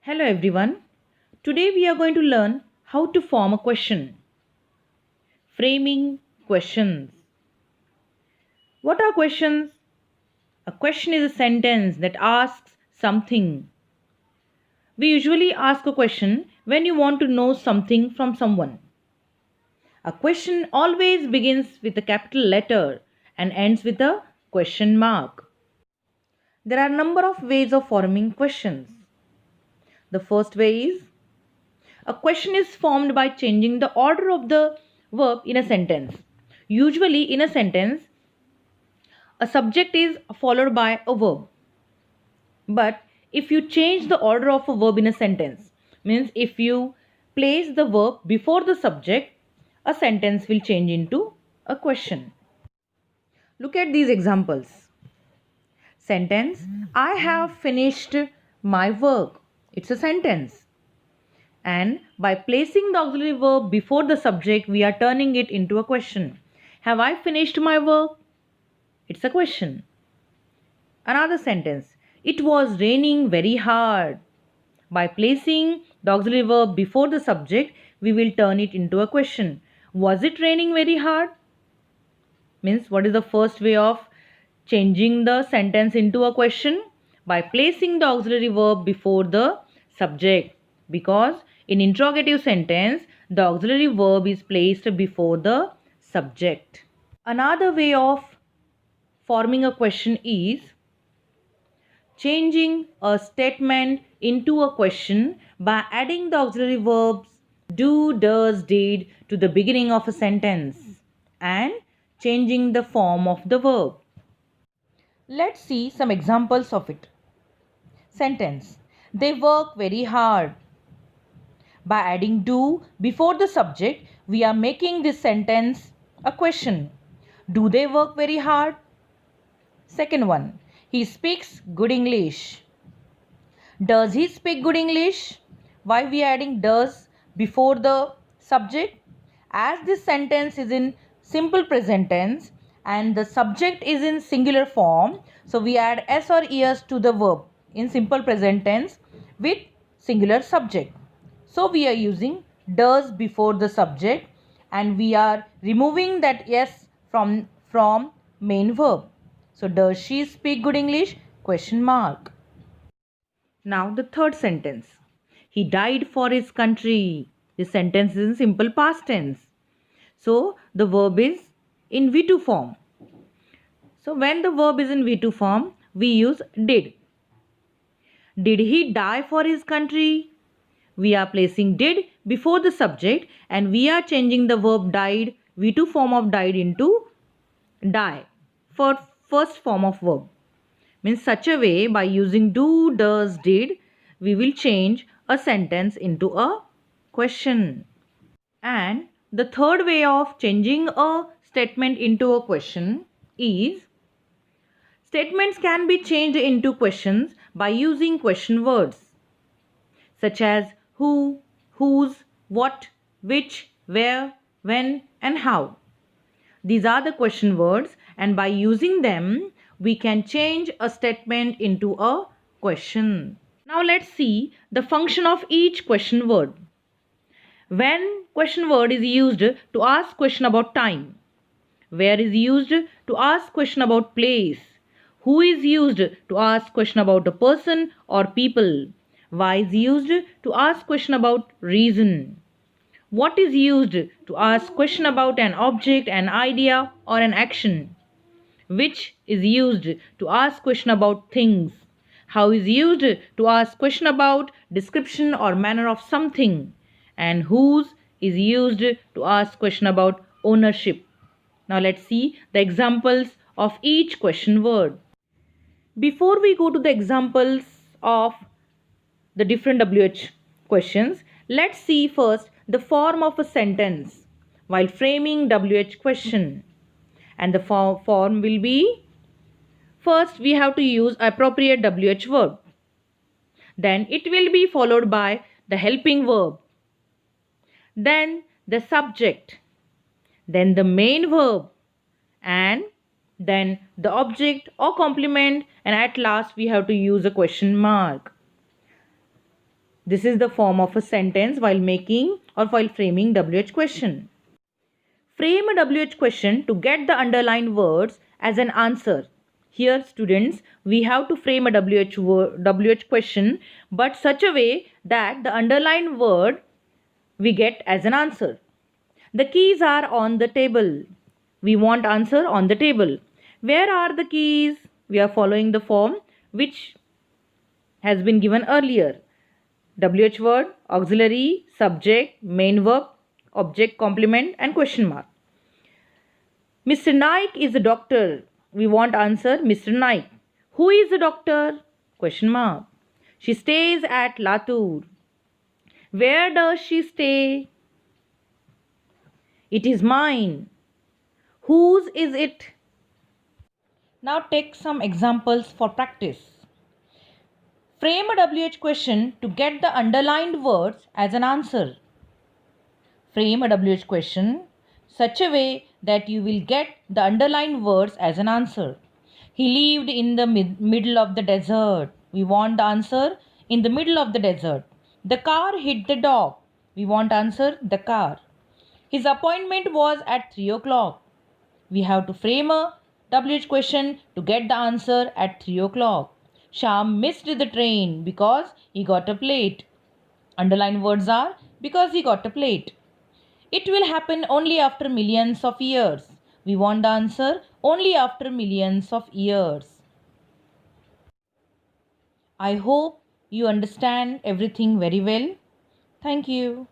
Hello everyone. Today we are going to learn how to form a question. Framing questions. What are questions? A question is a sentence that asks something. We usually ask a question when you want to know something from someone. A question always begins with a capital letter and ends with a question mark. There are a number of ways of forming questions. The first way is a question is formed by changing the order of the verb in a sentence. Usually, in a sentence, a subject is followed by a verb. But if you change the order of a verb in a sentence, means if you place the verb before the subject, a sentence will change into a question. Look at these examples. Sentence, I have finished my work. It's a sentence. And by placing the auxiliary verb before the subject, we are turning it into a question. Have I finished my work? It's a question. Another sentence. It was raining very hard. By placing the auxiliary verb before the subject, we will turn it into a question. Was it raining very hard? Means what is the first way of changing the sentence into a question? By placing the auxiliary verb before the subject. Because in interrogative sentence, the auxiliary verb is placed before the subject. Another way of forming a question is changing a statement into a question by adding the auxiliary verbs do, does, did to the beginning of a sentence and changing the form of the verb. Let's see some examples of it. Sentence. They work very hard. By adding do before the subject, we are making this sentence a question. Do they work very hard? Second one. He speaks good English. Does he speak good English? Why we are adding does before the subject? As this sentence is in simple present tense and the subject is in singular form, so we add s or es to the verb in simple present tense with singular subject. So we are using does before the subject and we are removing that s from main verb. So does she speak good English? Question mark. Now the third sentence. He died for his country. This sentence is in simple past tense. So the verb is in V2 form. So when the verb is in V2 form, we use did. Did he die for his country? We are placing did before the subject and we are changing the verb died, V2 form of died into die for first form of verb. Means such a way by using do, does, did, we will change a sentence into a question. And the third way of changing a statement into a question is statements can be changed into questions by using question words such as who, whose, what, which, where, when and how. These are the question words and by using them we can change a statement into a question. Now let's see the function of each question word. When question word is used to ask question about time, where is used to ask question about place, who is used to ask question about a person or people, why is used to ask question about reason, what is used to ask question about an object, an idea or an action, which is used to ask question about things, how is used to ask question about description or manner of something, and whose is used to ask question about ownership. Now let's see the examples of each question word. Before we go to the examples of the different WH questions, let's see first the form of a sentence while framing WH question. And the form will be, first we have to use appropriate WH verb. Then it will be followed by the helping verb. Then the subject. Then the main verb. And then the object or complement, and at last we have to use a question mark. This is the form of a sentence while making or while framing WH question. Frame a WH question to get the underlined words as an answer. Here, students, we have to frame a WH question, but such a way that the underlined word we get as an answer. The keys are on the table. We want answer on the table. Where are the keys? We are following the form which has been given earlier. WH word, auxiliary, subject, main verb, object, complement and question mark. Mr. Naik is a doctor. We want answer Mr. Naik. Who is a doctor? Question mark. She stays at Latur. Where does she stay? It is mine. Whose is it? Now take some examples for practice. Frame a WH question to get the underlined words as an answer. Frame a WH question such a way that you will get the underlined words as an answer. He lived in the middle of the desert. We want the answer in the middle of the desert. The car hit the dog. We want answer the car. His appointment was at 3 o'clock. We have to frame a WH question to get the answer at 3 o'clock. Sham missed the train because he got a plate. Underlined words are because he got a plate. It will happen only after millions of years. We want the answer only after millions of years. I hope you understand everything very well. Thank you.